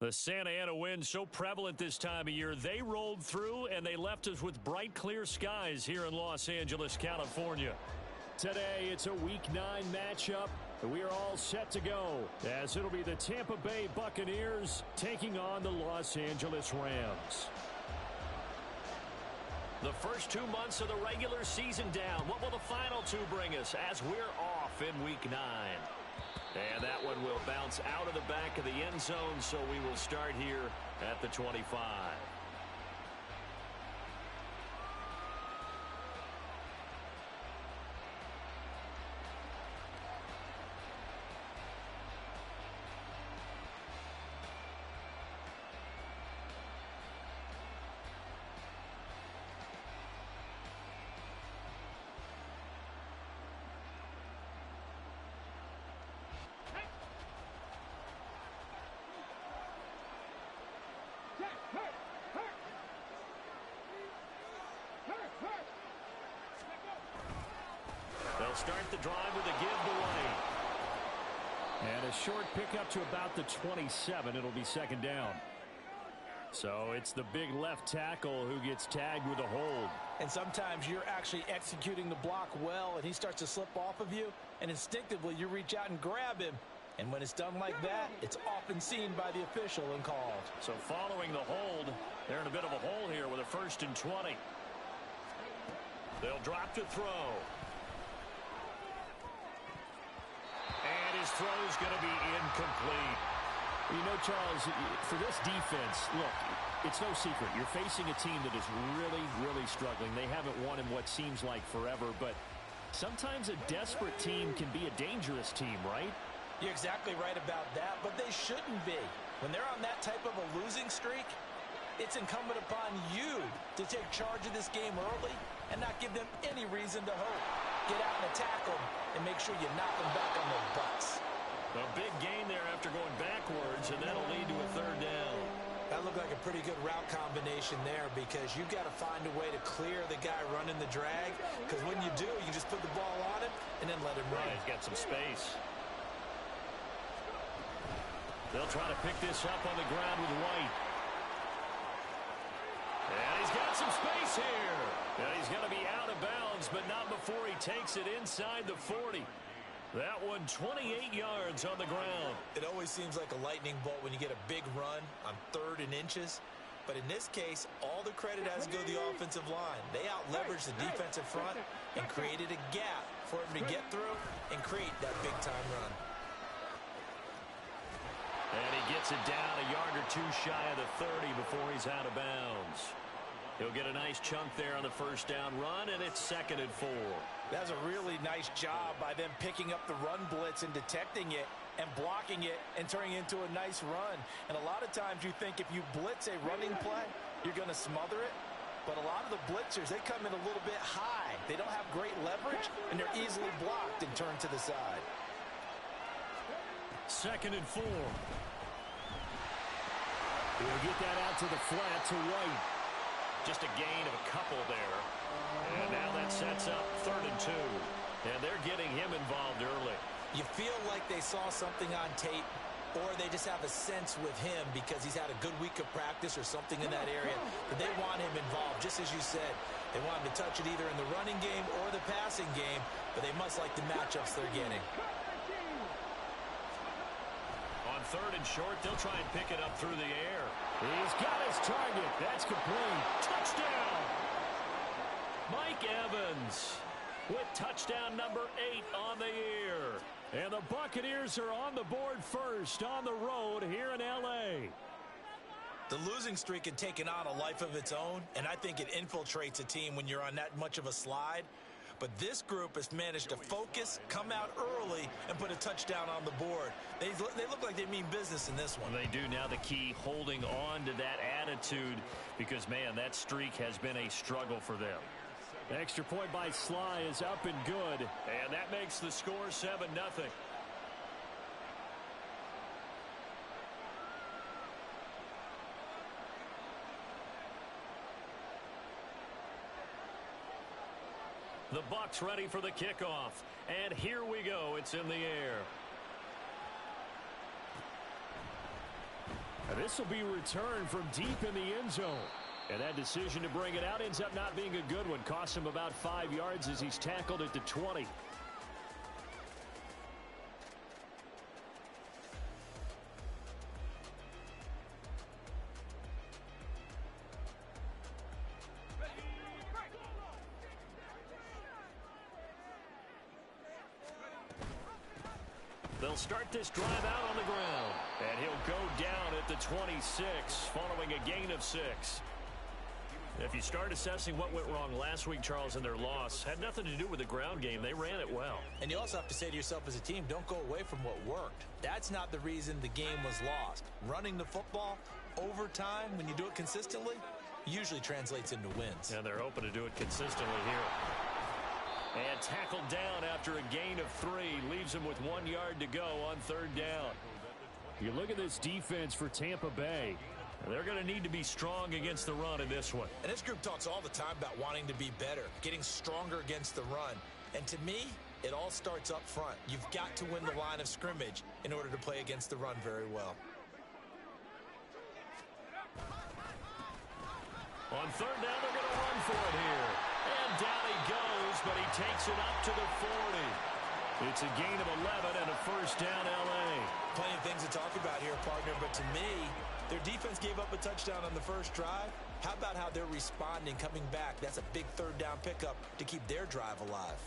The Santa Ana wind so prevalent this time of year, they rolled through and they left us with bright, clear skies here in Los Angeles, California. Today, it's a Week 9 matchup. We are all set to go, as it'll be the Tampa Bay Buccaneers taking on the Los Angeles Rams. The first 2 months of the regular season down. What will the final 2 bring us as we're off in Week 9? And that one will bounce out of the back of the end zone, so we will start here at the 25. They'll start the drive with a give to White. And a short pickup to about the 27. It'll be second down. So it's the big left tackle who gets tagged with a hold. And sometimes you're actually executing the block well, and he starts to slip off of you, and instinctively you reach out and grab him. And when it's done like that, it's often seen by the official and called. So following the hold, they're in a bit of a hole here with a 1st and 20. They'll drop to throw. And his throw's going to be incomplete. You know, Charles, for this defense, look, it's no secret. You're facing a team that is really, really struggling. They haven't won in what seems like forever, but sometimes a desperate team can be a dangerous team, right? You're exactly right about that, but they shouldn't be. When they're on that type of a losing streak, it's incumbent upon you to take charge of this game early and not give them any reason to hope. Get out and attack them and make sure you knock them back on their butts. A big gain there after going backwards, and that'll lead to a 3rd down. That looked like a pretty good route combination there, because you've got to find a way to clear the guy running the drag, because when you do, you just put the ball on him and then let him run. Right, he's got some space. They'll try to pick this up on the ground with White. And he's got some space here. And he's going to be out of bounds, but not before he takes it inside the 40. That one 28 yards on the ground. It always seems like a lightning bolt when you get a big run on 3rd and inches. But in this case, all the credit has to go to the offensive line. They out-leveraged the defensive front and created a gap for him to get through and create that big-time run. And he gets it down a yard or 2 shy of the 30 before he's out of bounds. He'll get a nice chunk there on the 1st down run, and it's 2nd and 4. That's a really nice job by them picking up the run blitz and detecting it and blocking it and turning it into a nice run. And a lot of times you think if you blitz a running play, you're going to smother it. But a lot of the blitzers, they come in a little bit high. They don't have great leverage, and they're easily blocked and turned to the side. 2nd and 4. He'll get that out to the flat to White. Just a gain of a couple there. And now that sets up 3rd and 2. And they're getting him involved early. You feel like they saw something on tape, or they just have a sense with him because he's had a good week of practice or something in that area, that they want him involved. Just as you said, they want him to touch it either in the running game or the passing game, but they must like the matchups they're getting. On 3rd and short, they'll try and pick it up through the air. He's got his target. That's complete. Touchdown! Mike Evans with touchdown number 8 on the year. And the Buccaneers are on the board first on the road here in L.A. The losing streak had taken on a life of its own, and I think it infiltrates a team when you're on that much of a slide. But this group has managed to focus, come out early, and put a touchdown on the board. They look like they mean business in this one. They do. Now the key, holding on to that attitude, because, man, that streak has been a struggle for them. Extra point by Sly is up and good. And that makes the score 7-0. The Bucs ready for the kickoff. And here we go. It's in the air. This will be returned from deep in the end zone. And that decision to bring it out ends up not being a good one. Costs him about 5 yards as he's tackled at the 20. They'll start this drive out on the ground. And he'll go down at the 26 following a gain of 6. If you start assessing what went wrong last week, Charles, in their loss, had nothing to do with the ground game. They ran it well. And you also have to say to yourself as a team, don't go away from what worked. That's not the reason the game was lost. Running the football over time, when you do it consistently, usually translates into wins. And they're hoping to do it consistently here. And tackled down after a gain of 3. Leaves him with 1 yard to go on 3rd down. You look at this defense for Tampa Bay. They're going to need to be strong against the run in this one. And this group talks all the time about wanting to be better, getting stronger against the run. And to me, it all starts up front. You've got to win the line of scrimmage in order to play against the run very well. On 3rd down, they're going to run for it here. And down he goes, but he takes it up to the 40. It's a gain of 11 and a 1st down, L.A. Plenty of things to talk about here, partner, but to me, their defense gave up a touchdown on the first drive. How about how they're responding, coming back? That's a big 3rd down pickup to keep their drive alive.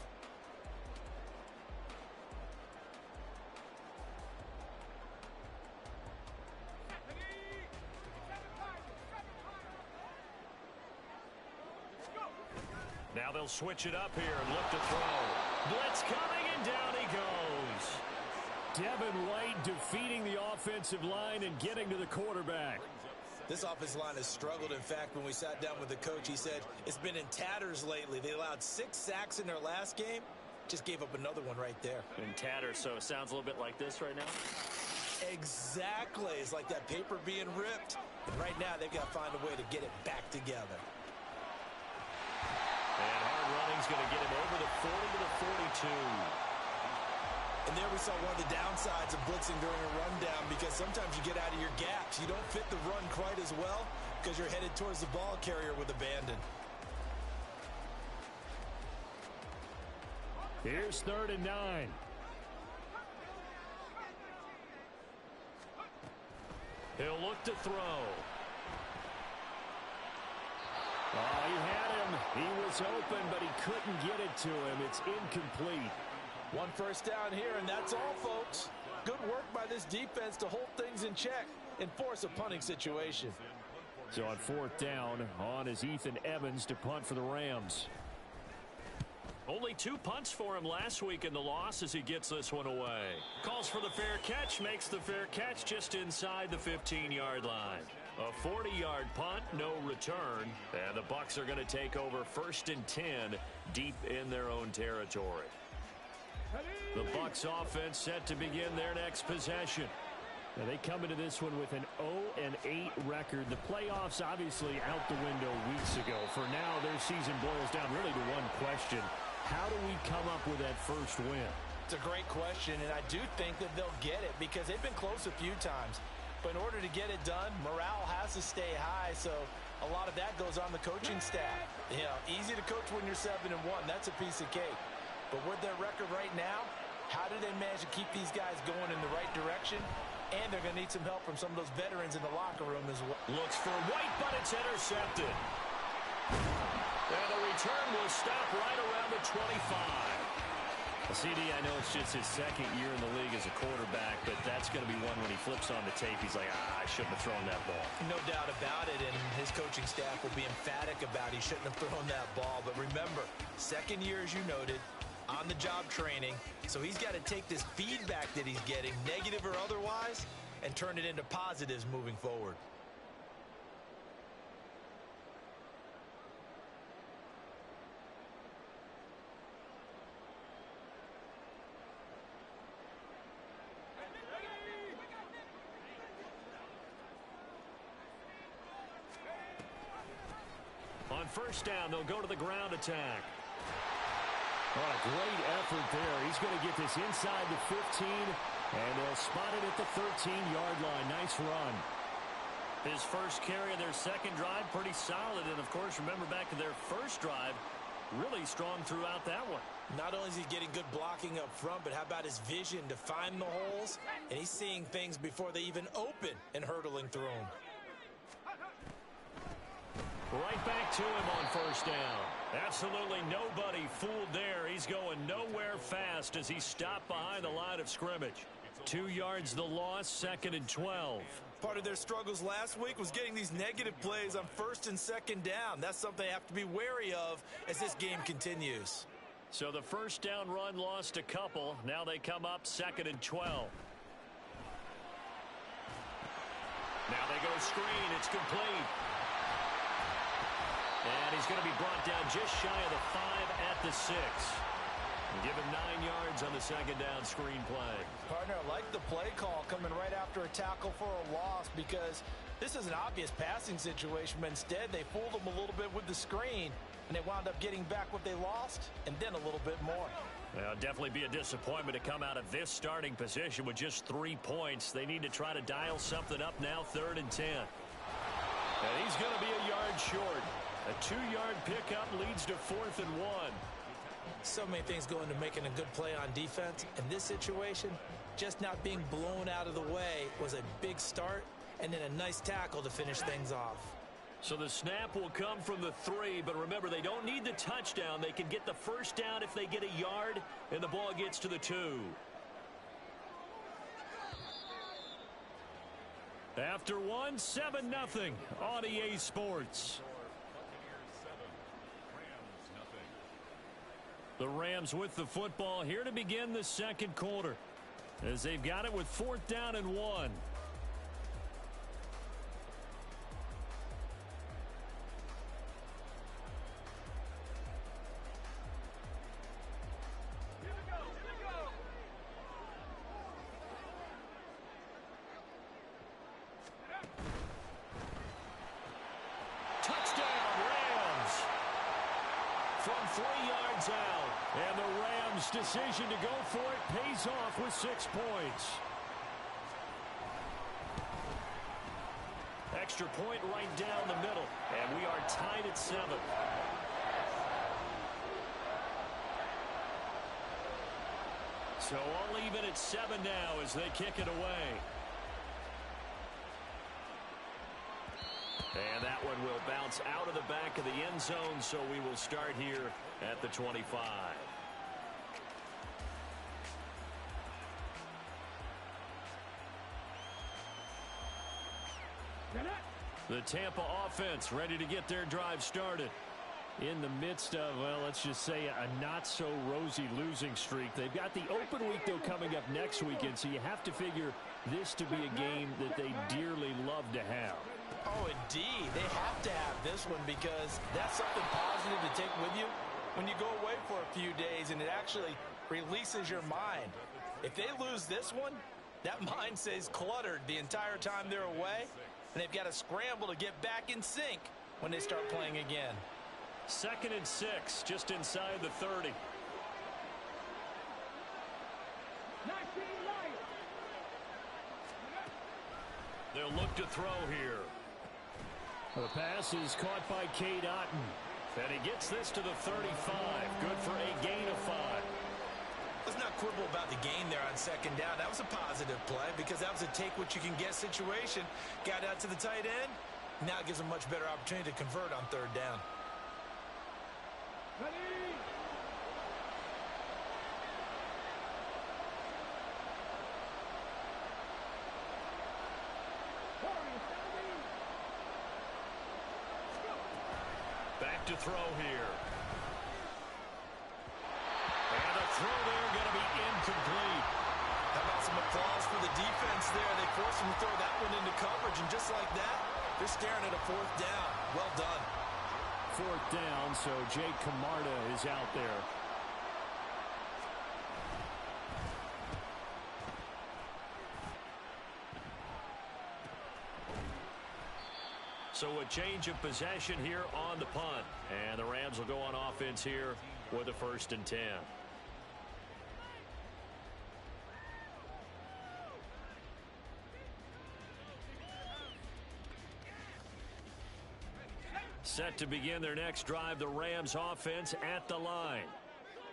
Now they'll switch it up here and look to throw. Blitz coming, and down he goes. Devin White defeating the offensive line and getting to the quarterback. This offensive line has struggled. In fact, when we sat down with the coach, he said it's been in tatters lately. They allowed 6 sacks in their last game. Just gave up another one right there. In tatters, so it sounds a little bit like this right now? Exactly. It's like that paper being ripped. And right now, they've got to find a way to get it back together. And hard running's going to get him over the 40 to the 42. And there we saw one of the downsides of blitzing during a rundown, because sometimes you get out of your gaps. You don't fit the run quite as well because you're headed towards the ball carrier with abandon. Here's 3rd and 9. He'll look to throw. Oh, he had him. He was open, but he couldn't get it to him. It's incomplete. 1 first down here, and that's all, folks. Good work by this defense to hold things in check and force a punting situation. So on 4th down, on is Ethan Evans to punt for the Rams. Only 2 punts for him last week in the loss as he gets this one away. Calls for the fair catch, makes the fair catch just inside the 15-yard line. A 40-yard punt, no return, and the Bucs are going to take over 1st and 10 deep in their own territory. The Bucs offense set to begin their next possession. Now they come into this one with an 0-8 record. The playoffs obviously out the window weeks ago. For now, their season boils down really to one question. How do we come up with that first win? It's a great question, and I do think that they'll get it because they've been close a few times. But in order to get it done, morale has to stay high, so a lot of that goes on the coaching staff. You know, easy to coach when you're 7-1. That's a piece of cake. But with their record right now, how do they manage to keep these guys going in the right direction? And they're going to need some help from some of those veterans in the locker room as well. Looks for White, but it's intercepted. And the return will stop right around the 25. CD, I know it's just his 2nd year in the league as a quarterback, but that's going to be one when he flips on the tape. He's like, I shouldn't have thrown that ball. No doubt about it, and his coaching staff will be emphatic about he shouldn't have thrown that ball. But remember, 2nd year, as you noted, on-the-job training, so he's got to take this feedback that he's getting, negative or otherwise, and turn it into positives moving forward. On 1st down, they'll go to the ground attack. What a great effort there. He's going to get this inside the 15, and they'll spot it at the 13-yard line. Nice run. His first carry of their second drive, pretty solid. And, of course, remember back to their first drive, really strong throughout that one. Not only is he getting good blocking up front, but how about his vision to find the holes? And he's seeing things before they even open and hurdling through them. Right back to him on first down. Absolutely nobody fooled there. He's going nowhere fast as he stopped behind the line of scrimmage. 2 yards the loss, 2nd and 12. Part of their struggles last week was getting these negative plays on 1st and 2nd down. That's something they have to be wary of as this game continues. So the first down run lost a couple. Now they come up 2nd and 12. Now they go screen. It's complete. And he's going to be brought down just shy of the 5 at the 6. Give him 9 yards on the 2nd down screen play. Partner, I like the play call coming right after a tackle for a loss, because this is an obvious passing situation, but instead they fooled him a little bit with the screen, and they wound up getting back what they lost and then a little bit more. Well, definitely be a disappointment to come out of this starting position with just 3 points. They need to try to dial something up now, 3rd and 10. And he's going to be a yard short. A 2-yard pickup leads to 4th and 1. So many things go into making a good play on defense. In this situation, just not being blown out of the way was a big start, and then a nice tackle to finish things off. So the snap will come from the 3, but remember, they don't need the touchdown. They can get the first down if they get a yard, and the ball gets to the 2. After 1, 7-0 on EA Sports. The Rams with the football here to begin the 2nd quarter, as they've got it with 4th down and 1. And the Rams' decision to go for it pays off with 6 points. Extra point right down the middle, and we are tied at 7. So all even at 7 now as they kick it away. And that one will bounce out of the back of the end zone, so we will start here at the 25. The Tampa offense ready to get their drive started. In the midst of, well, let's just say a not-so-rosy losing streak. They've got the open week, though, coming up next weekend, so you have to figure this to be a game that they dearly love to have. Oh, indeed. They have to have this one, because that's something positive to take with you when you go away for a few days, and it actually releases your mind. If they lose this one, that mind stays cluttered the entire time they're away, and they've got to scramble to get back in sync when they start playing again. 2nd and 6, just inside the 30. They'll look to throw here. The pass is caught by Cade Otton. And he gets this to the 35. Good for a gain of 5. Let's not quibble about the gain there on 2nd down. That was a positive play, because that was a take-what-you-can-get situation. Got out to the tight end. Now it gives them a much better opportunity to convert on 3rd down. Back to throw here. And the throw there going to be incomplete. How about some applause for the defense there? They forced him to throw that one into coverage, and just like that, they're staring at a 4th down. Well done. 4th down, so Jake Camarda is out there. So a change of possession here on the punt. And the Rams will go on offense here with a 1st and 10. Set to begin their next drive, the Rams offense at the line.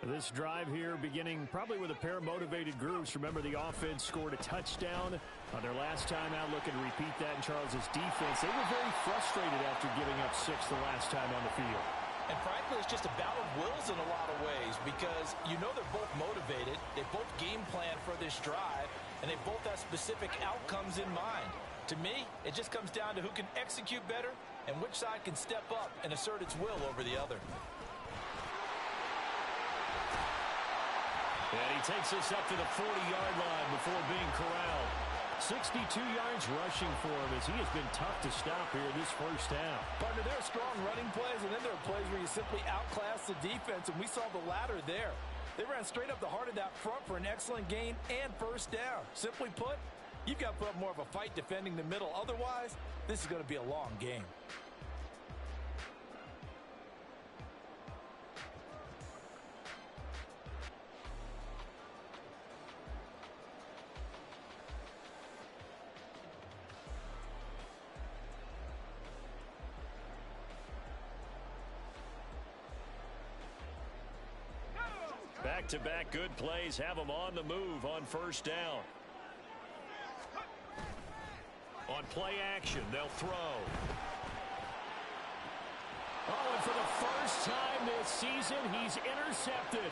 This drive here beginning probably with a pair of motivated groups. Remember, the offense scored a touchdown on their last time out, looking to repeat that in Charles's defense. They were very frustrated after giving up 6 the last time on the field. And frankly, it's just a battle of wills in a lot of ways because you know they're both motivated. They both game plan for this drive, and they both have specific outcomes in mind. To me, it just comes down to who can execute better and which side can step up and assert its will over the other. And he takes this up to the 40-yard line before being corralled. 62 yards rushing for him as he has been tough to stop here this first half. Partner, there are strong running plays, and then there are plays where you simply outclass the defense, and we saw the latter there. They ran straight up the heart of that front for an excellent gain and first down. Simply put, you've got to put up more of a fight defending the middle. Otherwise, this is going to be a long game. Back-to-back good plays have them on the move on first down. On play action, they'll throw. Oh, and for the first time this season, he's intercepted.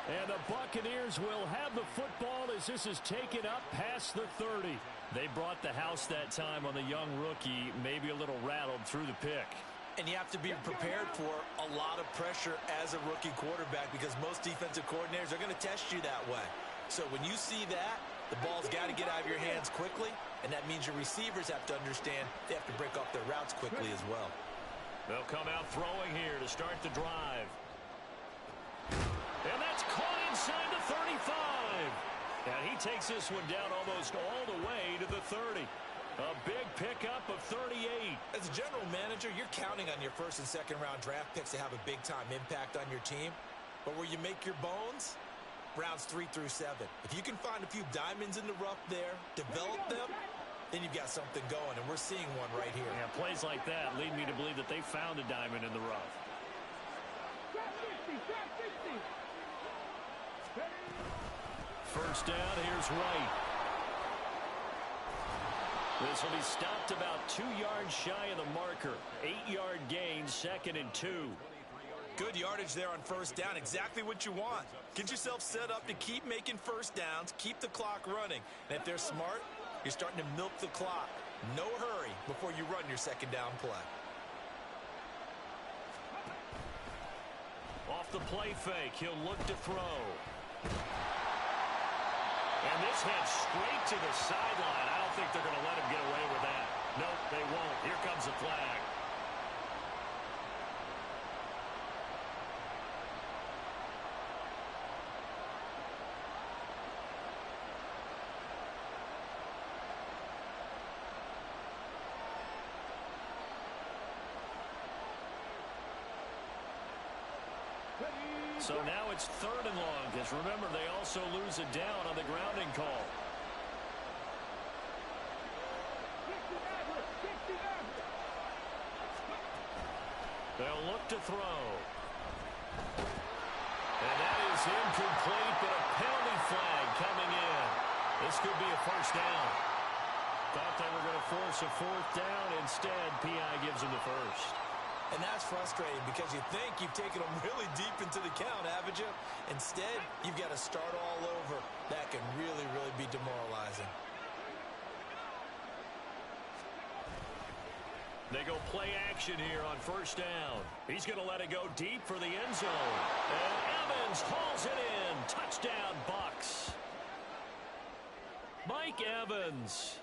And the Buccaneers will have the football as this is taken up past the 30. They brought the house that time on the young rookie, maybe a little rattled through the pick. And you have to be prepared for a lot of pressure as a rookie quarterback because most defensive coordinators are going to test you that way. So when you see that, the ball's got to get out of your hands quickly, and that means your receivers have to understand they have to break off their routes quickly as well. They'll come out throwing here to start the drive. And that's caught inside the 35. And he takes this one down almost all the way to the 30. A big pickup of 38. As a general manager, you're counting on your first and second round draft picks to have a big-time impact on your team. But where you make your bones, rounds 3 through 7. If you can find a few diamonds in the rough there, develop them, then you've got something going, and we're seeing one right here. Yeah, plays like that lead me to believe that they found a diamond in the rough. First down, here's Wright. This will be stopped about 2 yards shy of the marker. 8-yard gain, 2nd and 2. Good yardage there on first down. Exactly what you want. Get yourself set up to keep making first downs, keep the clock running. And if they're smart, you're starting to milk the clock. No hurry before you run your second down play. Off the play fake, he'll look to throw. And this heads straight to the sideline. I don't think they're going to let him get away with that. Nope, they won't. Here comes the flag. So now it's 3rd and long, because remember, they also lose it down on the grounding call. They'll look to throw. And that is incomplete, but a penalty flag coming in. This could be a first down. Thought they were going to force a 4th down. Instead, P.I. gives them the first. And that's frustrating because you think you've taken them really deep into the count, haven't you? Instead, you've got to start all over. That can really, really be demoralizing. They go play action here on first down. He's going to let it go deep for the end zone. And Evans hauls it in. Touchdown, Bucs. Mike Evans.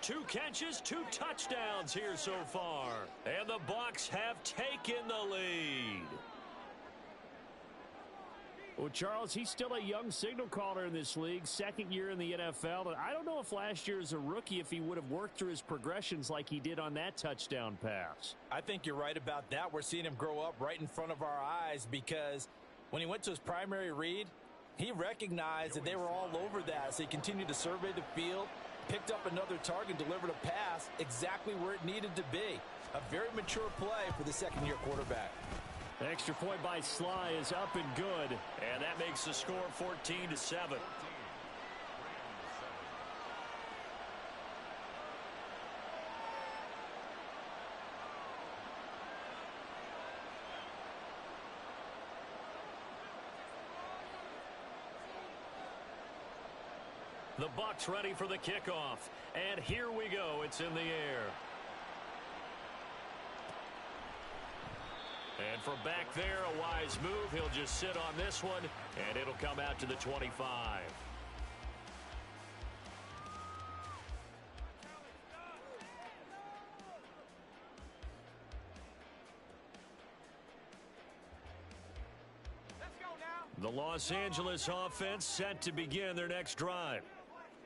2 catches, 2 touchdowns here so far. And the Bucs have taken the lead. Well, Charles, he's still a young signal caller in this league, 2nd year in the NFL. And I don't know if last year as a rookie, if he would have worked through his progressions like he did on that touchdown pass. I think you're right about that. We're seeing him grow up right in front of our eyes because when he went to his primary read, he recognized that they were all over that. So he continued to survey the field, picked up another target, delivered a pass exactly where it needed to be. A very mature play for the second-year quarterback. Extra point by Sly is up and good. And that makes the score 14-7. The Bucs ready for the kickoff. And here we go. It's in the air. And from back there, a wise move. He'll just sit on this one, and it'll come out to the 25. The Los Angeles offense set to begin their next drive.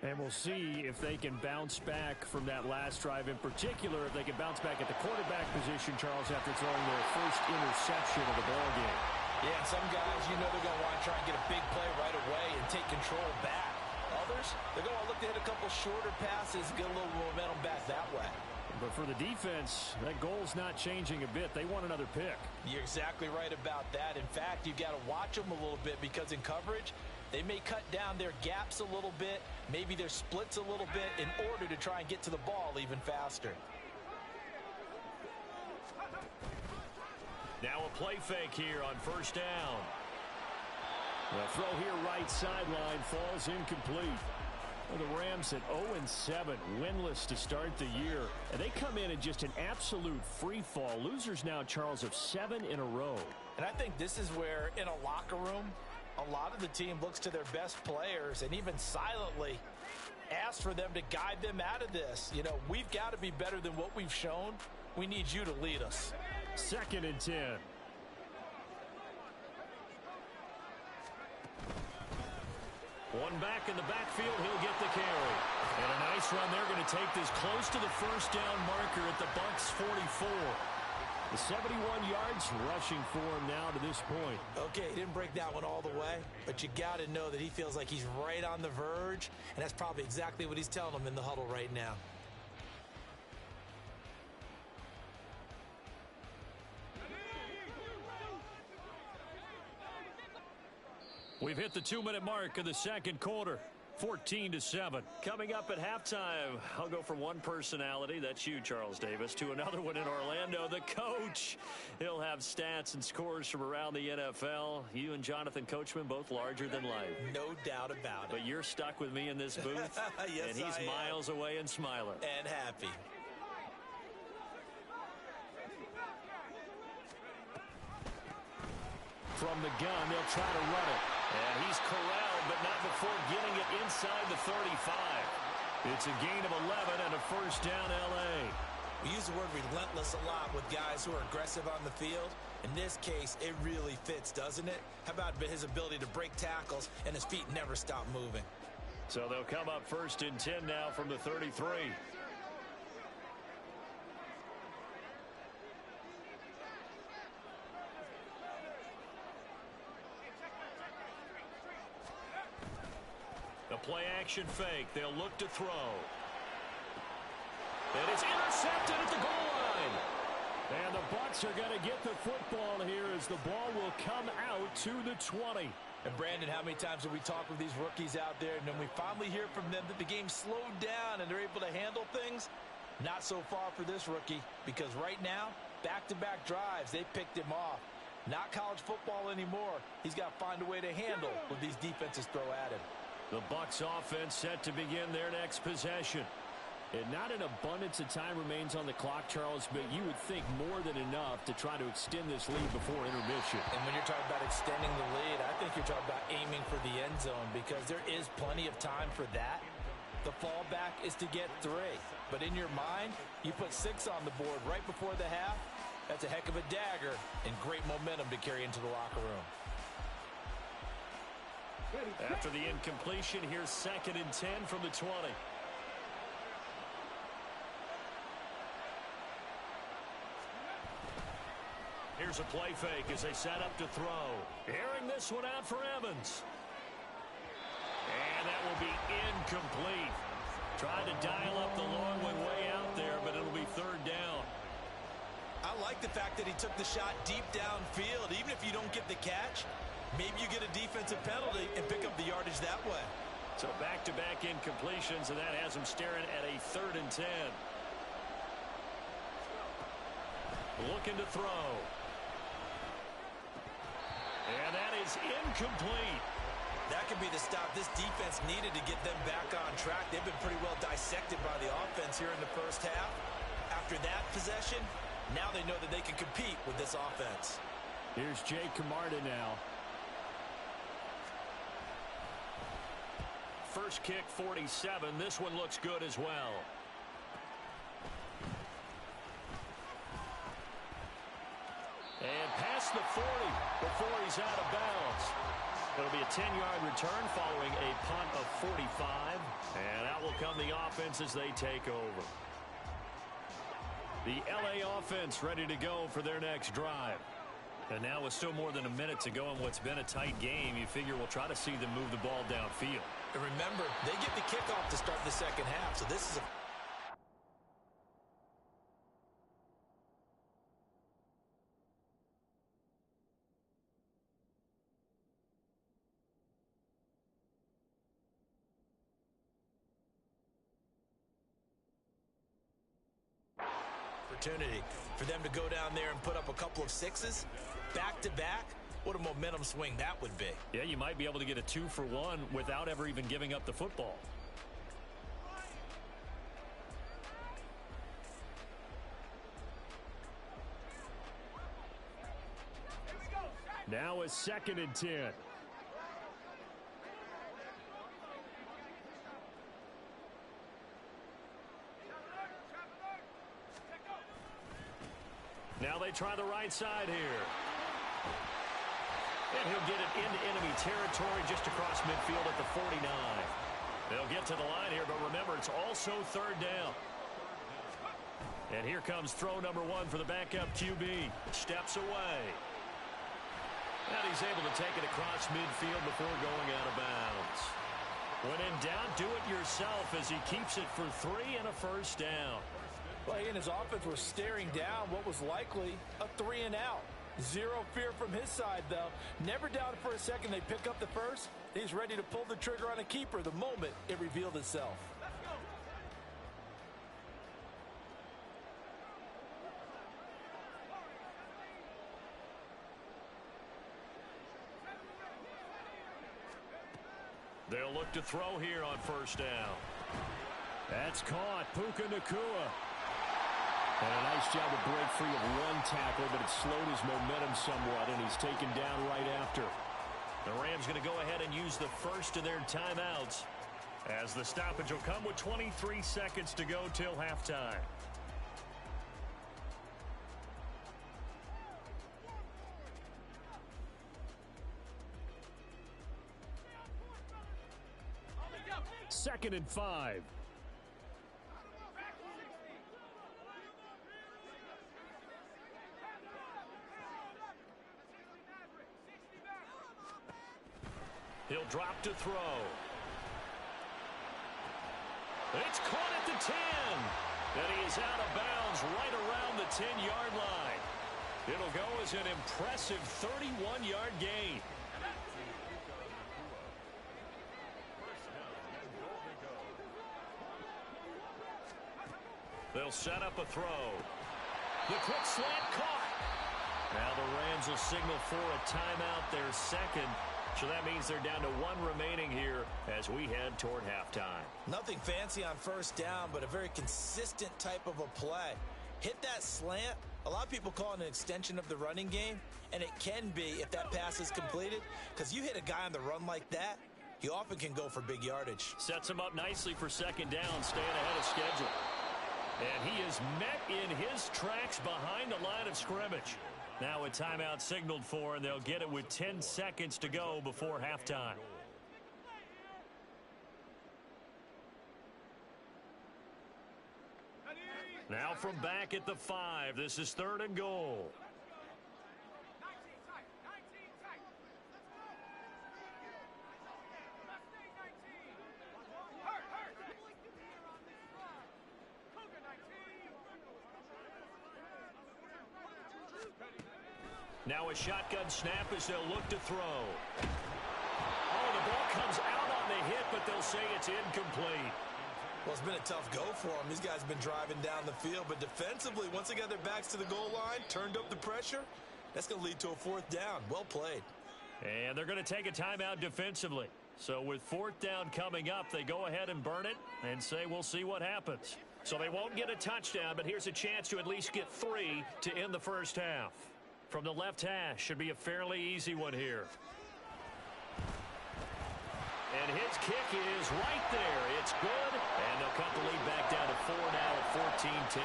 And we'll see if they can bounce back from that last drive. In particular, if they can bounce back at the quarterback position, Charles, after throwing their first interception of the ballgame. Yeah, some guys, you know they're going to want to try and get a big play right away and take control back. Others, they're going to look to hit a couple shorter passes, get a little momentum back that way. But for the defense, that goal's not changing a bit. They want another pick. You're exactly right about that. In fact, you've got to watch them a little bit because in coverage, they may cut down their gaps a little bit, maybe their splits a little bit in order to try and get to the ball even faster. Now a play fake here on first down. The throw here right sideline falls incomplete. Well, the Rams at 0-7, winless to start the year. And they come in just an absolute free fall. Losers now, Charles, of 7 in a row. And I think this is where, in a locker room, a lot of the team looks to their best players and even silently asks for them to guide them out of this. You know, we've got to be better than what we've shown. We need you to lead us. 2nd and 10. One back in the backfield, he'll get the carry. And a nice run. They're going to take this close to the first down marker at the Bucs 44. The 71 yards rushing for him now to this point. Okay, he didn't break that one all the way, but you got to know that he feels like he's right on the verge, and that's probably exactly what he's telling them in the huddle right now. We've hit the 2-minute mark of the second quarter. 14-7. Coming up at halftime, I'll go from one personality, that's you, Charles Davis, to another one in Orlando, the coach. He'll have stats and scores from around the NFL. You and Jonathan Coachman, both larger than life. No doubt about it. But you're stuck with me in this booth, yes, and he's miles away and smiling. And happy. From the gun, they'll try to run it. And he's corralled, but not before getting it inside the 35. It's a gain of 11 and a first down, L.A. We use the word relentless a lot with guys who are aggressive on the field. In this case, it really fits, doesn't it? How about his ability to break tackles and his feet never stop moving? So they'll come up 1st and 10 now from the 33. The play-action fake. They'll look to throw. And it's intercepted at the goal line. And the Bucs are going to get the football here as the ball will come out to the 20. And Brandon, how many times have we talked with these rookies out there, and then we finally hear from them that the game slowed down and they're able to handle things? Not so far for this rookie, because right now, back-to-back drives, they picked him off. Not college football anymore. He's got to find a way to handle what these defenses throw at him. The Bucs offense set to begin their next possession. And not an abundance of time remains on the clock, Charles, but you would think more than enough to try to extend this lead before intermission. And when you're talking about extending the lead, I think you're talking about aiming for the end zone because there is plenty of time for that. The fallback is to get 3. But in your mind, you put 6 on the board right before the half. That's a heck of a dagger and great momentum to carry into the locker room. After the incompletion, here's 2nd and 10 from the 20. Here's a play fake as they set up to throw. Airing this one out for Evans. And that will be incomplete. Tried to dial up the long one way out there, but it'll be 3rd down. like the fact that he took the shot deep downfield. Even if you don't get the catch, maybe you get a defensive penalty and pick up the yardage that way. So back-to-back incompletions, and that has him staring at a 3rd and 10. Looking to throw. And that is incomplete. That could be the stop this defense needed to get them back on track. They've been pretty well dissected by the offense here in the first half. After that possession, now they know that they can compete with this offense. Here's Jay Camarda now. First kick, 47. This one looks good as well. And past the 40 before he's out of bounds. It'll be a 10-yard return following a punt of 45. And out will come the offense as they take over. The LA offense ready to go for their next drive. And now with still more than a minute to go in what's been a tight game, you figure we'll try to see them move the ball downfield. And remember, they get the kickoff to start the second half, so this is a opportunity for them to go down there and put up a couple of sixes back-to-back. What a momentum swing that would be. Yeah, you might be able to get a 2-for-1 without ever even giving up the football. Now a 2nd and 10. Now they try the right side here. And he'll get it into enemy territory just across midfield at the 49. They'll get to the line here, but remember, it's also 3rd down. And here comes throw number 1 for the backup QB. Steps away. And he's able to take it across midfield before going out of bounds. When in doubt, do it yourself as he keeps it for 3 and a first down. Well, he and his offense were staring down what was likely a 3 and out. Zero fear from his side, though. Never doubted for a second they pick up the first. He's ready to pull the trigger on a keeper the moment it revealed itself. They'll look to throw here on first down. That's caught. Puka Nacua. And a nice job to break free of one tackle, but it slowed his momentum somewhat, and he's taken down right after. The Rams going to go ahead and use the first of their timeouts as the stoppage will come with 23 seconds to go till halftime. Second and 5. He'll drop to throw. It's caught at the 10. And he is out of bounds right around the 10-yard line. It'll go as an impressive 31-yard gain. They'll set up a throw. The quick slant caught. Now the Rams will signal for a timeout, their second. So that means they're down to 1 remaining here as we head toward halftime. Nothing fancy on first down, but a very consistent type of a play. Hit that slant. A lot of people call it an extension of the running game, and it can be if that pass is completed, because you hit a guy on the run like that, he often can go for big yardage. Sets him up nicely for second down, staying ahead of schedule. And he is met in his tracks behind the line of scrimmage. Now a timeout signaled for, and they'll get it with 10 seconds to go before halftime. Now from back at the 5, this is 3rd and goal. Now a shotgun snap as they'll look to throw. Oh, the ball comes out on the hit, but they'll say it's incomplete. Well, it's been a tough go for them. These guys have been driving down the field, but defensively, once they got their backs to the goal line, turned up the pressure, that's going to lead to a fourth down. Well played. And they're going to take a timeout defensively. So with fourth down coming up, they go ahead and burn it and say we'll see what happens. So they won't get a touchdown, but here's a chance to at least get 3 to end the first half. From the left hash, should be a fairly easy one here. And his kick is right there. It's good, and they'll cut the lead back down to 4 now at 14-10.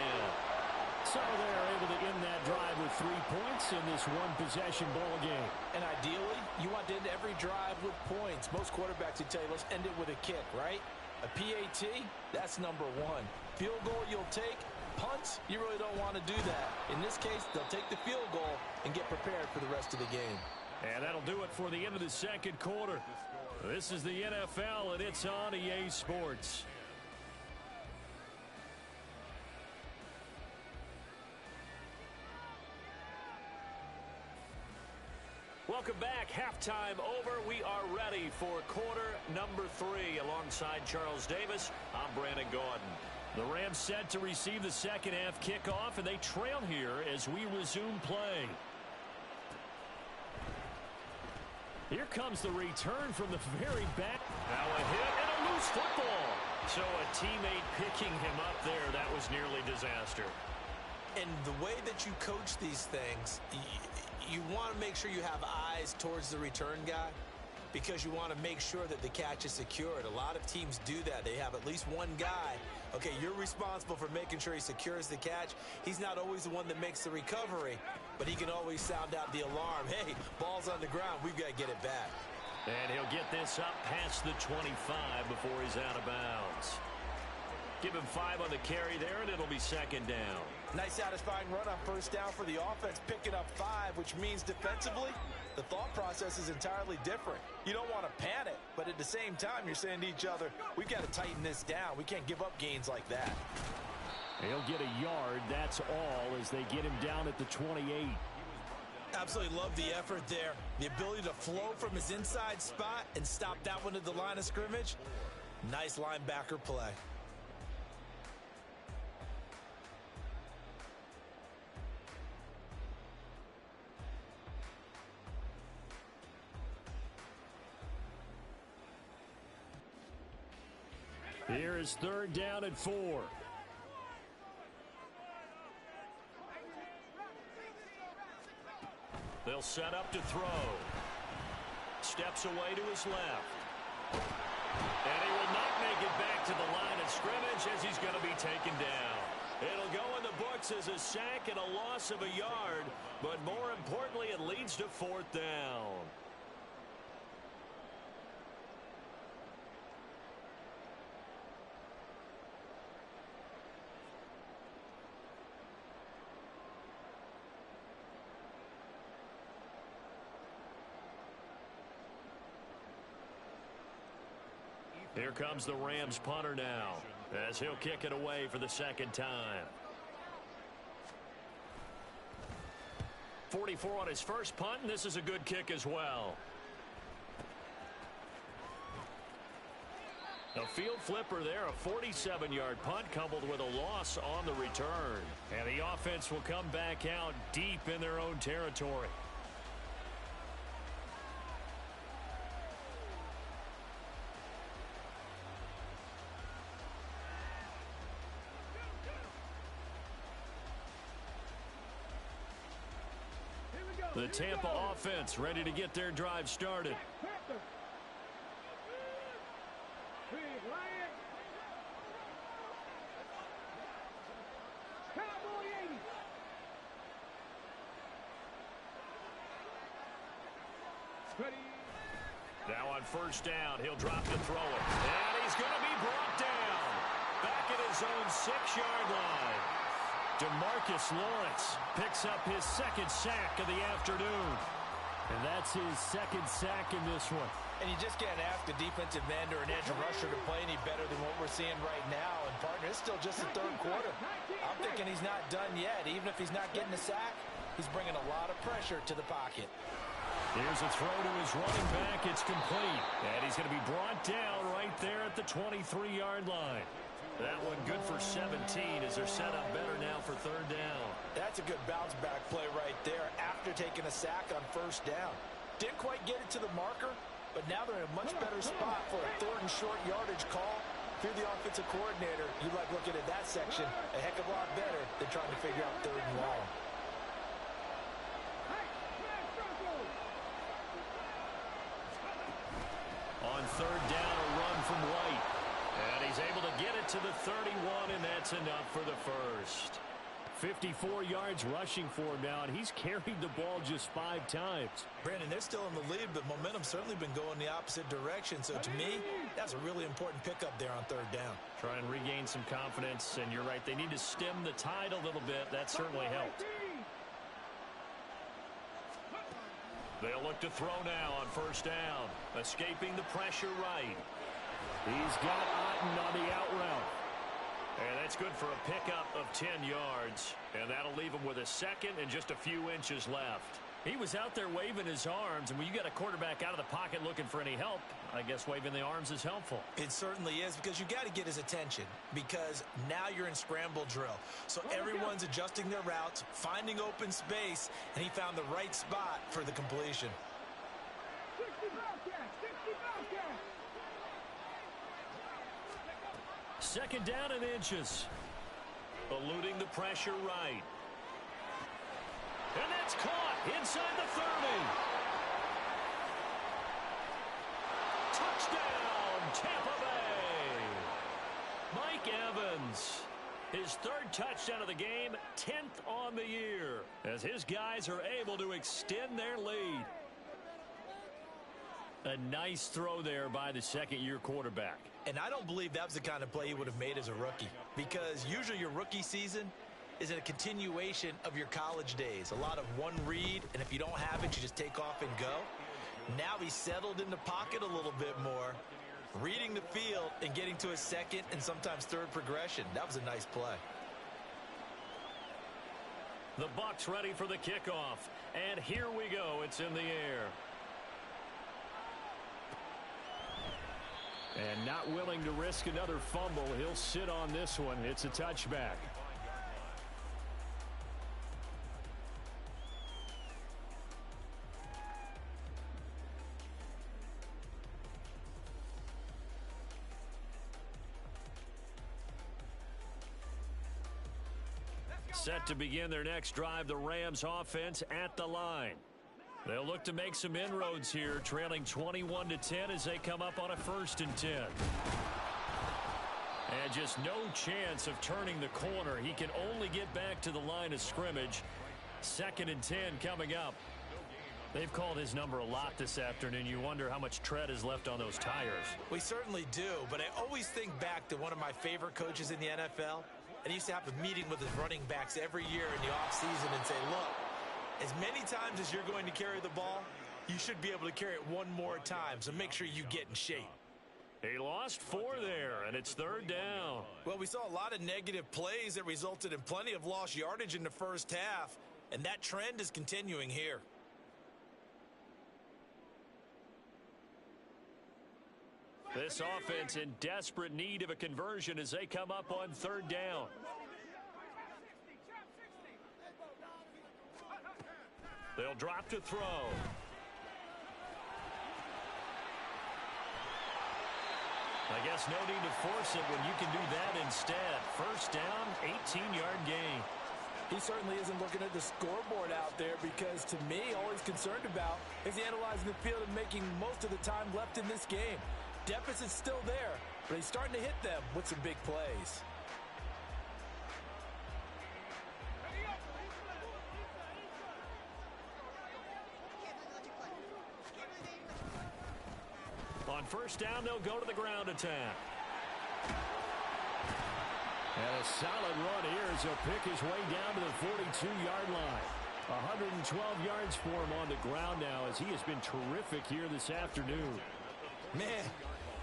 So they're able to end that drive with 3 points in this one-possession ball game. And ideally, you want to end every drive with points. Most quarterbacks would tell you, let's end it with a kick, right? A PAT, that's number 1. Field goal you'll take. Punts, you really don't want to do that. In this case, they'll take the field goal and get prepared for the rest of the game. And that'll do it for the end of the second quarter. This is the NFL, and it's on EA Sports. Welcome back. Halftime over. We are ready for quarter number 3. Alongside Charles Davis, I'm Brandon Gaudin. The Rams set to receive the second half kickoff, and they trail here as we resume play. Here comes the return from the very back. Now a hit and a loose football. So a teammate picking him up there, that was nearly disaster. And the way that you coach these things, you want to make sure you have eyes towards the return guy because you want to make sure that the catch is secured. A lot of teams do that. They have at least one guy. Okay, you're responsible for making sure he secures the catch. He's not always the one that makes the recovery, but he can always sound out the alarm. Hey, ball's on the ground. We've got to get it back. And he'll get this up past the 25 before he's out of bounds. Give him 5 on the carry there, and it'll be second down. Nice satisfying run on first down for the offense, picking up 5, which means defensively, the thought process is entirely different. You don't want to panic, but at the same time, you're saying to each other, we've got to tighten this down. We can't give up gains like that. He'll get a yard, that's all, as they get him down at the 28. Absolutely love the effort there. The ability to flow from his inside spot and stop that one at the line of scrimmage. Nice linebacker play. Here is third down and 4. They'll set up to throw. Steps away to his left. And he will not make it back to the line of scrimmage as he's going to be taken down. It'll go in the books as a sack and a loss of a yard, but more importantly, it leads to fourth down. Here comes the Rams punter now, as he'll kick it away for the second time. 44 on his first punt, and this is a good kick as well. A field flipper there, a 47-yard punt coupled with a loss on the return. And the offense will come back out deep in their own territory. The Tampa offense ready to get their drive started. Now on first down, he'll drop to throw it. And he's going to be brought down. Back at his own 6-yard line. DeMarcus Lawrence picks up his second sack of the afternoon. And that's his second sack in this one. And you just can't ask a defensive end or an edge rusher to play any better than what we're seeing right now. And, partner, it's still just the third quarter. I'm thinking he's not done yet. Even if he's not getting a sack, He's bringing a lot of pressure to the pocket. Here's a throw to his running back. It's complete. And he's going to be brought down right there at the 23-yard line. That one good for 17 as they're set up better now for third down. That's a good bounce back play right there after taking a sack on first down. Didn't quite get it to the marker, but now they're in a much better spot for a third and short yardage call. If you're the offensive coordinator, you like looking at that section a heck of a lot better than trying to figure out third and long. On third down, a run from White. And he's able to get it to the 31, and that's enough for the first. 54 yards rushing for him now, and he's carried the ball just 5 times. Brandon, they're still in the lead, but momentum's certainly been going the opposite direction. So to me, that's a really important pickup there on third down. Try and regain some confidence, and you're right. They need to stem the tide a little bit. That certainly helped. They'll look to throw now on first down. Escaping the pressure right. He's got Otten on the out route. And that's good for a pickup of 10 yards. And that'll leave him with a second and just a few inches left. He was out there waving his arms, and when you got a quarterback out of the pocket looking for any help, I guess waving the arms is helpful. It certainly is, because you got to get his attention, because now you're in scramble drill. So everyone's adjusting their routes, finding open space, and he found the right spot for the completion. Second down and inches. Eluding the pressure right. And that's caught inside the 30. Touchdown, Tampa Bay. Mike Evans, his third touchdown of the game, 10th on the year, as his guys are able to extend their lead. A nice throw there by the second-year quarterback. And I don't believe that was the kind of play he would have made as a rookie, because usually your rookie season is a continuation of your college days. A lot of one read, and if you don't have it, you just take off and go. Now he's settled in the pocket a little bit more, reading the field and getting to a second and sometimes third progression. That was a nice play. The Bucs ready for the kickoff, and here we go. It's in the air. And not willing to risk another fumble, he'll sit on this one. It's a touchback. Set to begin their next drive, the Rams offense at the line. They'll look to make some inroads here, trailing 21-10 as they come up on a 1st and 10. And just no chance of turning the corner. He can only get back to the line of scrimmage. 2nd and 10 coming up. They've called his number a lot this afternoon. You wonder how much tread is left on those tires. We certainly do, but I always think back to one of my favorite coaches in the NFL. And he used to have a meeting with his running backs every year in the offseason and say, look, as many times as you're going to carry the ball, you should be able to carry it one more time, so make sure you get in shape. He lost 4 there, and it's 3rd down. Well, we saw a lot of negative plays that resulted in plenty of lost yardage in the first half, and that trend is continuing here. This offense in desperate need of a conversion as they come up on 3rd down. They'll drop to throw. I guess no need to force it when you can do that instead. 1st down, 18-yard gain. He certainly isn't looking at the scoreboard out there, because to me, all he's concerned about is analyzing the field and making most of the time left in this game. Deficit's still there, but he's starting to hit them with some big plays. On 1st down, they'll go to the ground attack. And a solid run here as he'll pick his way down to the 42-yard line. 112 yards for him on the ground now, as he has been terrific here this afternoon. Man,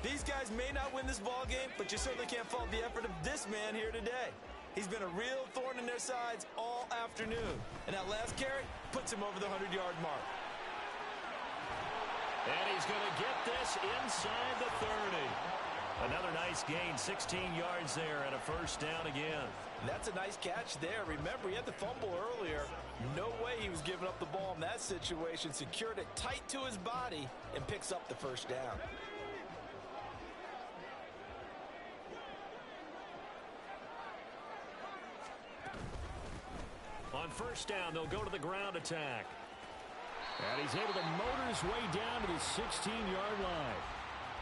these guys may not win this ball game, but you certainly can't fault the effort of this man here today. He's been a real thorn in their sides all afternoon. And that last carry puts him over the 100-yard mark. And he's going to get this inside the 30. Another nice gain, 16 yards there, and a first down again. That's a nice catch there. Remember, he had the fumble earlier. No way he was giving up the ball in that situation. Secured it tight to his body and picks up the first down. On first down, they'll go to the ground attack. And he's able to motor his way down to the 16-yard line.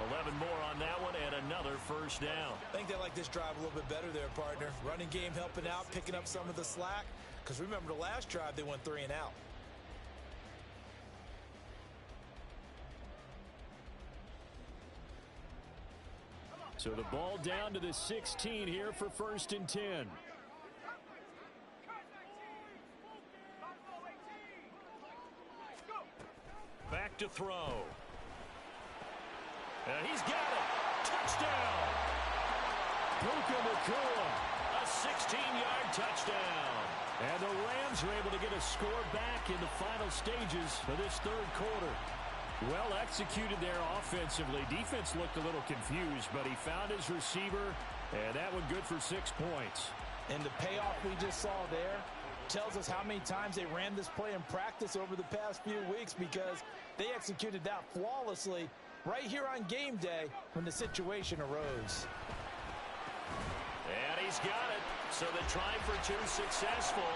11 more on that one and another first down. I think they like this drive a little bit better there, partner. Running game helping out, picking up some of the slack. Because remember, the last drive, they went 3 and out. So the ball down to the 16 here for first and 10. Back to throw. And he's got it. Touchdown. Puka Nacua. A 16-yard touchdown. And the Rams are able to get a score back in the final stages of this third quarter. Well executed there offensively. Defense looked a little confused, but he found his receiver, and that one good for 6 points. And the payoff we just saw there tells us how many times they ran this play in practice over the past few weeks, because they executed that flawlessly right here on game day when the situation arose. And he's got it. So the try for 2 successful.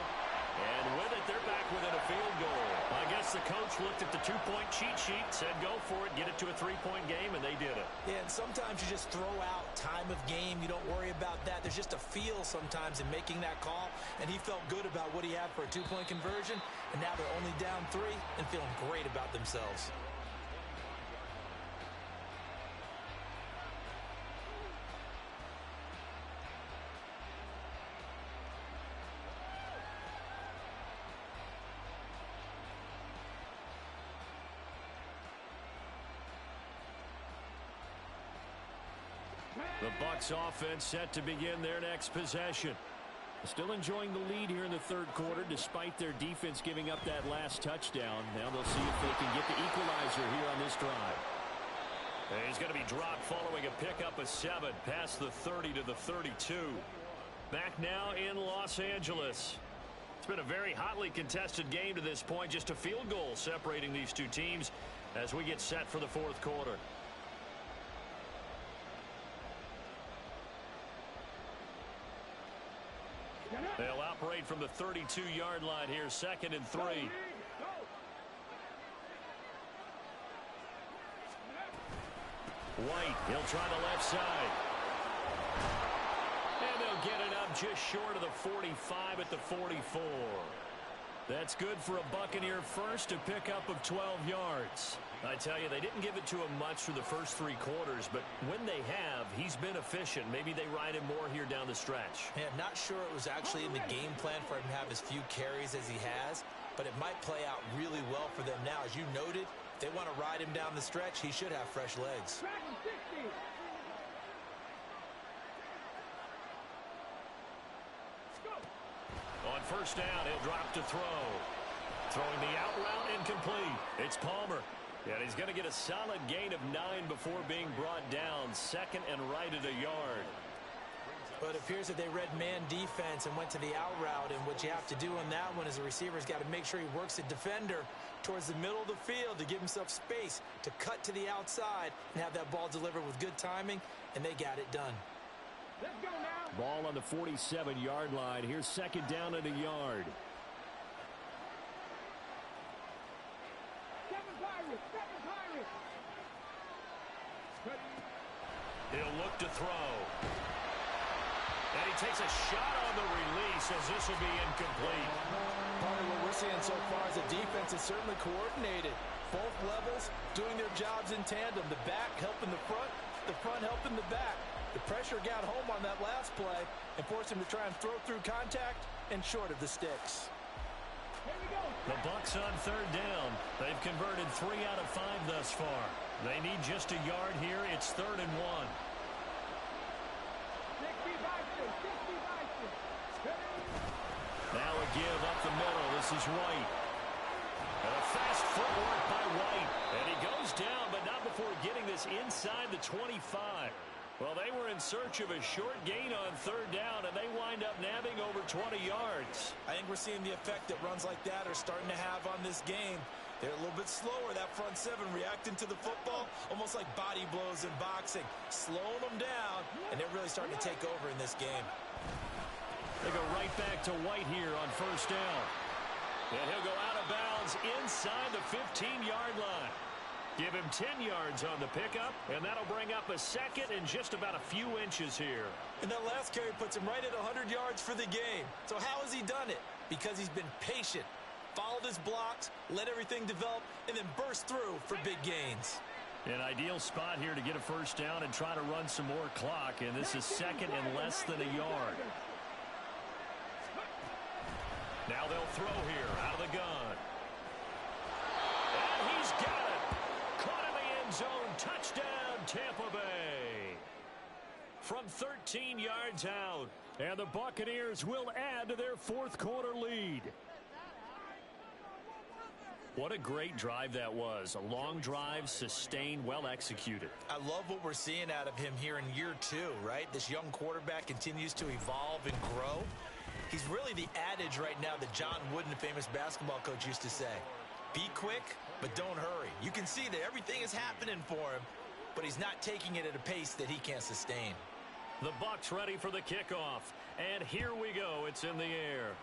And with it, they're back within a field goal. I guess the coach looked at the 2-point cheat sheet, said go for it, get it to a 3-point game, and they did it. Yeah, and sometimes you just throw out time of game. You don't worry about that. There's just a feel sometimes in making that call, and he felt good about what he had for a 2-point conversion, and now they're only down 3 and feeling great about themselves. The Bucs offense set to begin their next possession. Still enjoying the lead here in the third quarter despite their defense giving up that last touchdown. Now they'll see if they can get the equalizer here on this drive. And he's going to be dropped following a pickup of 7 past the 30 to the 32. Back now in Los Angeles. It's been a very hotly contested game to this point. Just a field goal separating these two teams as we get set for the fourth quarter. They'll operate from the 32-yard line here, 2nd and 3. White, he'll try the left side. And they'll get it up just short of the 45 at the 44. That's good for a Buccaneer first, a pickup of 12 yards. I tell you, they didn't give it to him much through the first 3 quarters, but when they have, he's been efficient. Maybe they ride him more here down the stretch. Yeah, not sure it was actually in the game plan for him to have as few carries as he has, but it might play out really well for them now. As you noted, if they want to ride him down the stretch, he should have fresh legs. On first down, he'll drop to throw. Throwing the out route incomplete. It's Palmer. And he's going to get a solid gain of 9 before being brought down. 2nd and right at a yard. But it appears that they read man defense and went to the out route. And what you have to do on that one is the receiver's got to make sure he works the defender towards the middle of the field to give himself space to cut to the outside and have that ball delivered with good timing. And they got it done. Let's go now. Ball on the 47-yard line. Here's 2nd down at a yard. He'll look to throw. And he takes a shot on the release as this will be incomplete. Part of what we're seeing so far is the defense is certainly coordinated. Both levels doing their jobs in tandem. The back helping the front helping the back. The pressure got home on that last play and forced him to try and throw through contact and short of the sticks. The Bucs on 3rd down. They've converted 3 out of 5 thus far. They need just a yard here. It's 3rd and 1. This is White. And a fast footwork by White. And he goes down, but not before getting this inside the 25. Well, they were in search of a short gain on third down, and they wind up nabbing over 20 yards. I think we're seeing the effect that runs like that are starting to have on this game. They're a little bit slower, that front seven, reacting to the football, almost like body blows in boxing, slowing them down, and they're really starting to take over in this game. They go right back to White here on first down. And he'll go out of bounds inside the 15-yard line. Give him 10 yards on the pickup, and that'll bring up a second and just about a few inches here. And that last carry puts him right at 100 yards for the game. So how has he done it? Because he's been patient, followed his blocks, let everything develop, and then burst through for big gains. An ideal spot here to get a first down and try to run some more clock, and this is second and less than a yard. Now they'll throw here out of the gun. And he's got it. Caught in the end zone. Touchdown, Tampa Bay. From 13 yards out. And the Buccaneers will add to their fourth quarter lead. What a great drive that was. A long drive, sustained, well executed. I love what we're seeing out of him here in year two, right? This young quarterback continues to evolve and grow. He's really the adage right now that John Wooden, the famous basketball coach, used to say. Be quick, but don't hurry. You can see that everything is happening for him, but he's not taking it at a pace that he can't sustain. The Bucs ready for the kickoff. And here we go. It's in the air.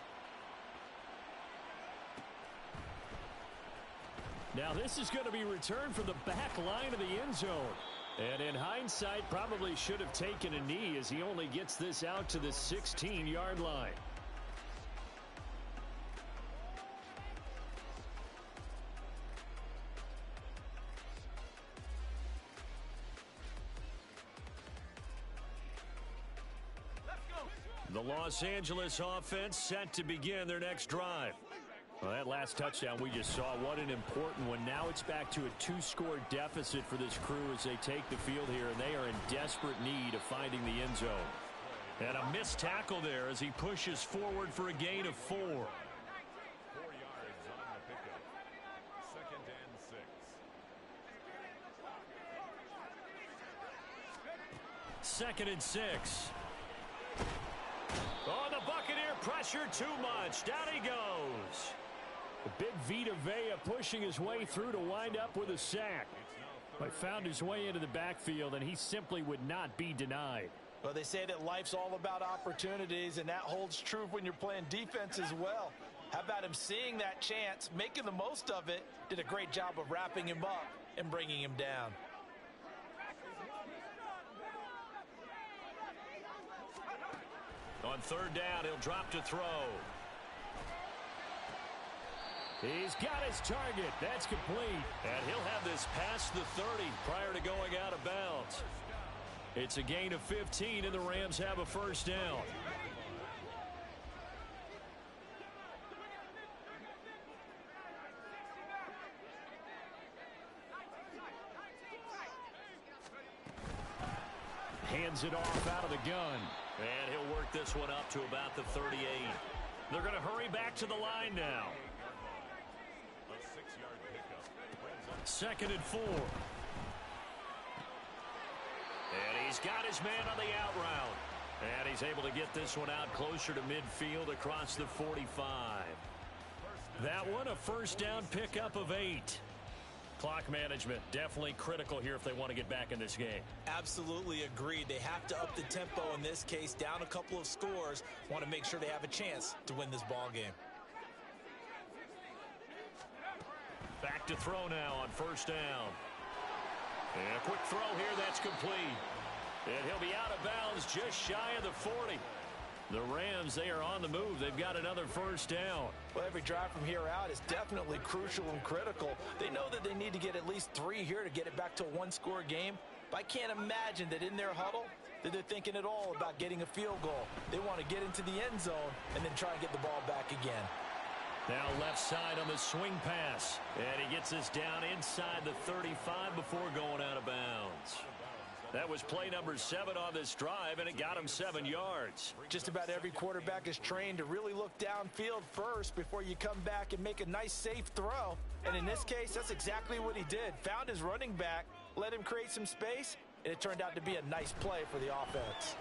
Now this is going to be returned from the back line of the end zone. And in hindsight, probably should have taken a knee as he only gets this out to the 16-yard line. The Los Angeles offense set to begin their next drive. Well, that last touchdown we just saw, what an important one. Now it's back to a two-score deficit for this crew as they take the field here, and they are in desperate need of finding the end zone. And a missed tackle there as he pushes forward for a gain of 4. 4 yards on the pickup. 2nd and 6. 2nd and 6. Oh, the Buccaneer pressure too much. Down he goes. The big Vita Vea pushing his way through to wind up with a sack. But found his way into the backfield, and he simply would not be denied. Well, they say that life's all about opportunities, and that holds true when you're playing defense as well. How about him seeing that chance, making the most of it, did a great job of wrapping him up and bringing him down. On third down, he'll drop to throw. He's got his target. That's complete. And he'll have this past the 30 prior to going out of bounds. It's a gain of 15, and the Rams have a first down. Hands it off out of the gun. And he'll work this one up to about the 38. They're going to hurry back to the line now. A 6-yard pickup. 2nd and 4. And he's got his man on the out route. And he's able to get this one out closer to midfield across the 45. That one a first down pickup of 8. Clock management definitely critical here if they want to get back in this game. Absolutely agreed. They have to up the tempo in this case, down a couple of scores. Want to make sure they have a chance to win this ball game. Back to throw now on first down. And a quick throw here, that's complete. And he'll be out of bounds just shy of the 40. The Rams, they are on the move. They've got another first down. Well, every drive from here out is definitely crucial and critical. They know that they need to get at least 3 here to get it back to a one-score game. But I can't imagine that in their huddle that they're thinking at all about getting a field goal. They want to get into the end zone and then try and get the ball back again. Now left side on the swing pass. And he gets this down inside the 35 before going out of bounds. That was play number 7 on this drive, and it got him 7 yards. Just about every quarterback is trained to really look downfield first before you come back and make a nice, safe throw. And in this case, that's exactly what he did. Found his running back, let him create some space, and it turned out to be a nice play for the offense.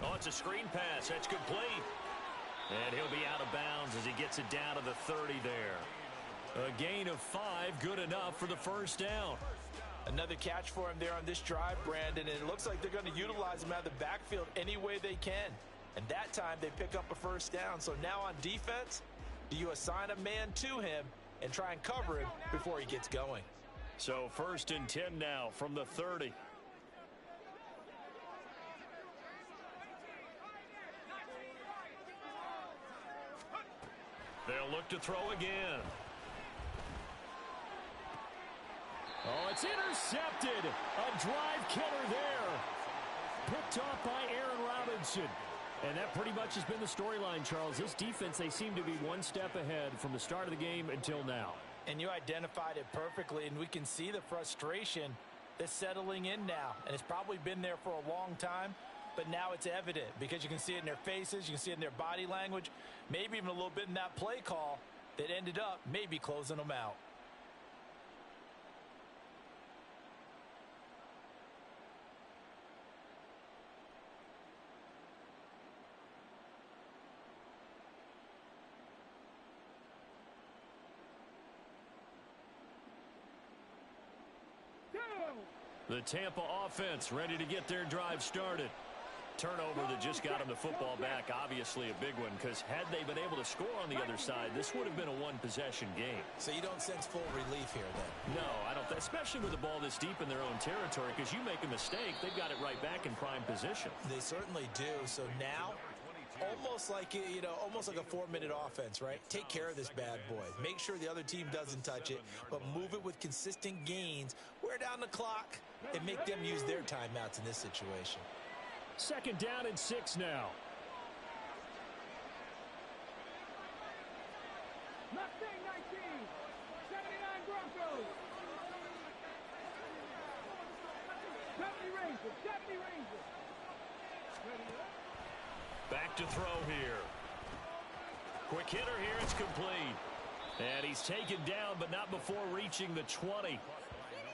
Oh, it's a screen pass. That's complete. And he'll be out of bounds as he gets it down to the 30 there. A gain of 5, good enough for the first down. Another catch for him there on this drive, Brandon, and it looks like they're going to utilize him out of the backfield any way they can. And that time they pick up a first down. So now on defense, do you assign a man to him and try and cover him before he gets going? So 1st and 10 now from the 30. They'll look to throw again. Oh, it's intercepted. A drive killer there. Picked off by Aaron Robinson. And that pretty much has been the storyline, Charles. This defense, they seem to be one step ahead from the start of the game until now. And you identified it perfectly, and we can see the frustration that's settling in now. And it's probably been there for a long time, but now it's evident because you can see it in their faces, you can see it in their body language, maybe even a little bit in that play call that ended up maybe closing them out. The Tampa offense ready to get their drive started. Turnover that just got them the football back, obviously a big one, because had they been able to score on the other side, this would have been a one-possession game. So you don't sense full relief here, then? No, I don't, especially with the ball this deep in their own territory, because you make a mistake, they've got it right back in prime position. They certainly do. So now, almost like, almost like a 4-minute offense, right? Take care of this bad boy. Make sure the other team doesn't touch it, but move it with consistent gains. Wear down the clock and make them use their timeouts in this situation. 2nd down and 6 now. Mustang 19, 79 Broncos. 70 Rangers, 70 Rangers. Back to throw here. Quick hitter here, it's complete. And he's taken down, but not before reaching the 20.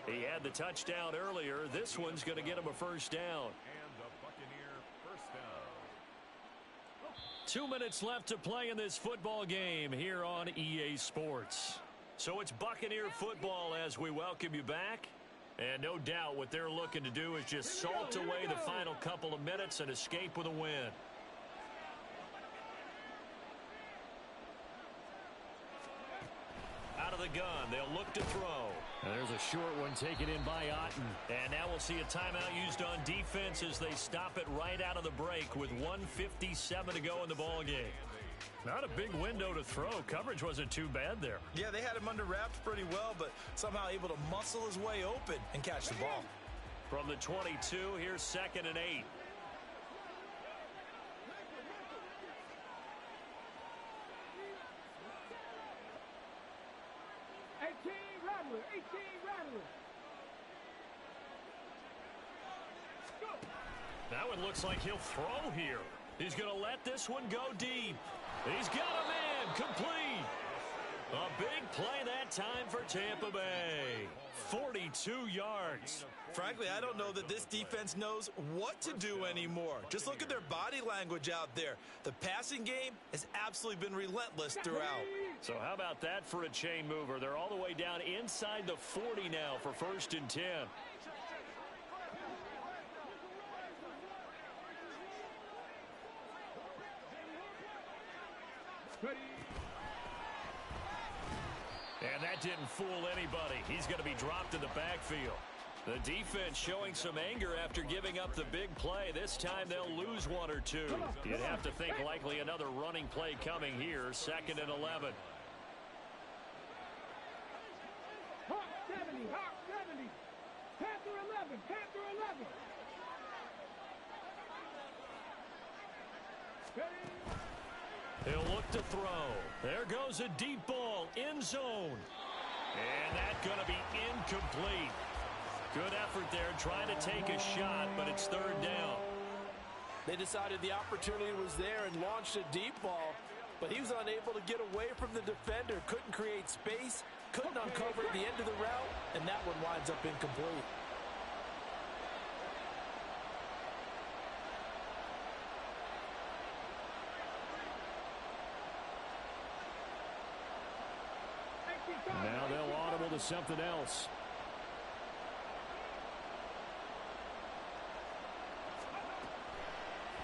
He had the touchdown earlier. This one's going to get him a first down. And the Buccaneer first down. 2 minutes left to play in this football game here on EA Sports. So it's Buccaneer football as we welcome you back. And no doubt what they're looking to do is just salt away the final couple of minutes and escape with a win. Out of the gun, they'll look to throw. And there's a short one taken in by Otten. And now we'll see a timeout used on defense as they stop it right out of the break with 1:57 to go in the ball game. Not a big window to throw. Coverage wasn't too bad there. Yeah, they had him under wraps pretty well, but somehow able to muscle his way open and catch the ball. From the 22, here's 2nd and 8. That one looks like he'll throw here. He's going to let this one go deep. He's got a man complete. A big play that time for Tampa Bay. 42 yards. Frankly, I don't know that this defense knows what to do anymore. Just look at their body language out there. The passing game has absolutely been relentless throughout. So how about that for a chain mover? They're all the way down inside the 40 now for 1st and 10. And that didn't fool anybody. He's going to be dropped in the backfield. The defense showing some anger after giving up the big play. This time they'll lose 1 or 2. You'd have to think likely another running play coming here. 2nd and 11. Hawk 70, Hawk 70. Panther 11, Panther 11. He'll look to throw. There goes a deep ball, end zone. And that's going to be incomplete. Good effort there, trying to take a shot, but it's third down. They decided the opportunity was there and launched a deep ball, but he was unable to get away from the defender, couldn't create space, couldn't uncover at the end of the route, and that one winds up incomplete. Now they'll audible to something else.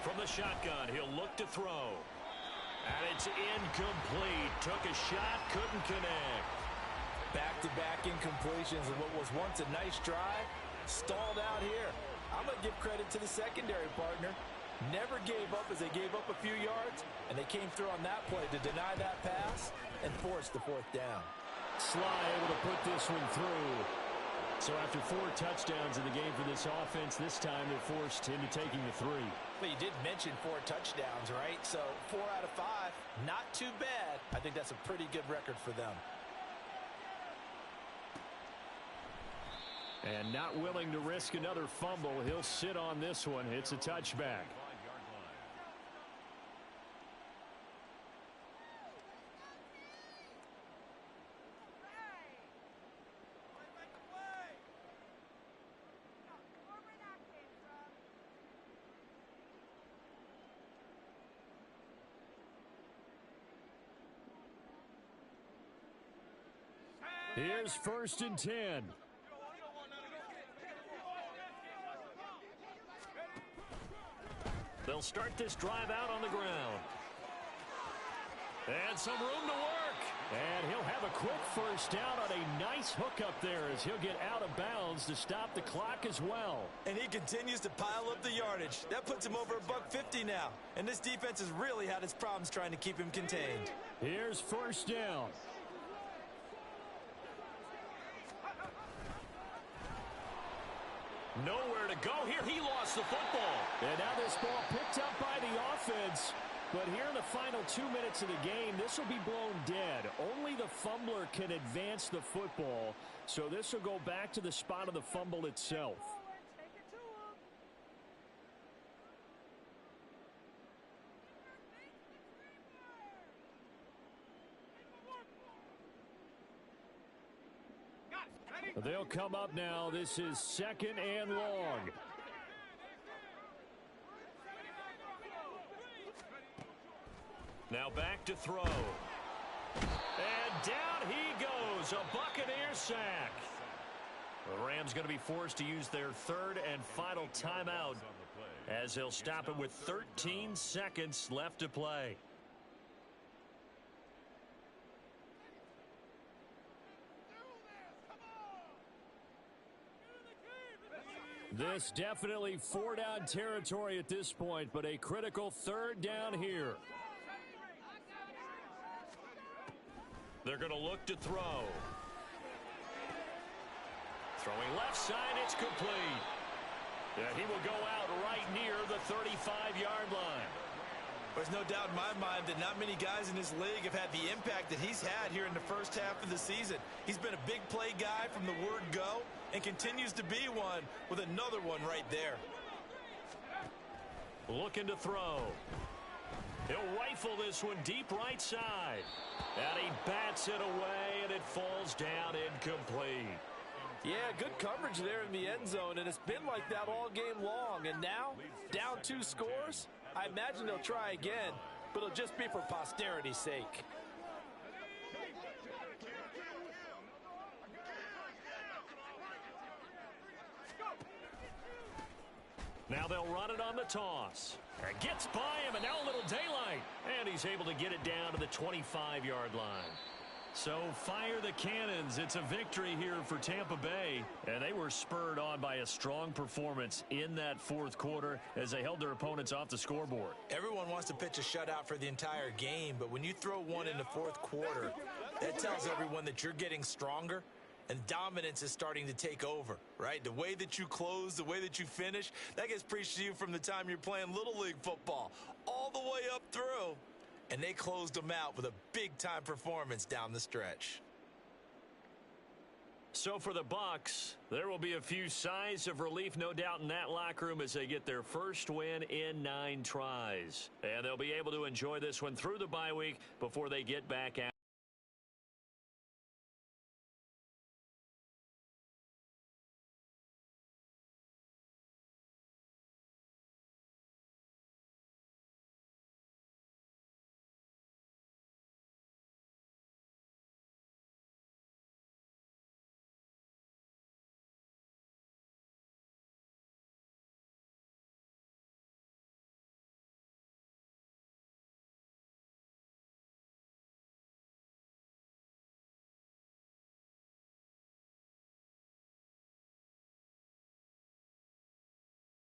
From the shotgun, he'll look to throw. And it's incomplete. Took a shot, couldn't connect. Back-to-back incompletions of what was once a nice drive, stalled out here. I'm going to give credit to the secondary partner. Never gave up as they gave up a few yards, and they came through on that play to deny that pass and force the fourth down. Sly able to put this one through. So after 4 touchdowns in the game for this offense, this time they're forced into taking the 3. But you did mention 4 touchdowns, right? So 4 out of 5, not too bad. I think that's a pretty good record for them. And not willing to risk another fumble. He'll sit on this one. It's a touchback. Here's 1st and 10. They'll start this drive out on the ground. And some room to work. And he'll have a quick first down on a nice hookup there as he'll get out of bounds to stop the clock as well. And he continues to pile up the yardage. That puts him over $150 now. And this defense has really had its problems trying to keep him contained. Here's 1st down. Nowhere to go here. He lost the football. And now this ball picked up by the offense. But here in the final 2 minutes of the game, this will be blown dead. Only the fumbler can advance the football. So this will go back to the spot of the fumble itself. They'll come up now. This is 2nd and long. Now back to throw. And down he goes. A Buccaneer sack. The Rams going to be forced to use their 3rd and final timeout as they'll stop it with 13 seconds left to play. This definitely 4-down territory at this point, but a critical 3rd down here. They're going to look to throw. Throwing left side, it's complete. And he will go out right near the 35-yard line. There's no doubt in my mind that not many guys in this league have had the impact that he's had here in the first half of the season. He's been a big play guy from the word go and continues to be one with another one right there. Looking to throw. He'll rifle this one deep right side. And he bats it away, and it falls down incomplete. Yeah, good coverage there in the end zone, and it's been like that all game long. And now, down 2 scores, I imagine they'll try again, but it'll just be for posterity's sake. Now they'll run it on the toss. It gets by him, and now a little daylight. And he's able to get it down to the 25-yard line. So fire the cannons. It's a victory here for Tampa Bay. And they were spurred on by a strong performance in that 4th quarter as they held their opponents off the scoreboard. Everyone wants to pitch a shutout for the entire game, but when you throw one in the 4th quarter, that tells everyone that you're getting stronger and dominance is starting to take over, right? The way that you close, the way that you finish, that gets preached to you from the time you're playing Little League football all the way up through. And they closed them out with a big-time performance down the stretch. So for the Bucs, there will be a few sighs of relief, no doubt, in that locker room as they get their first win in 9 tries. And they'll be able to enjoy this one through the bye week before they get back out.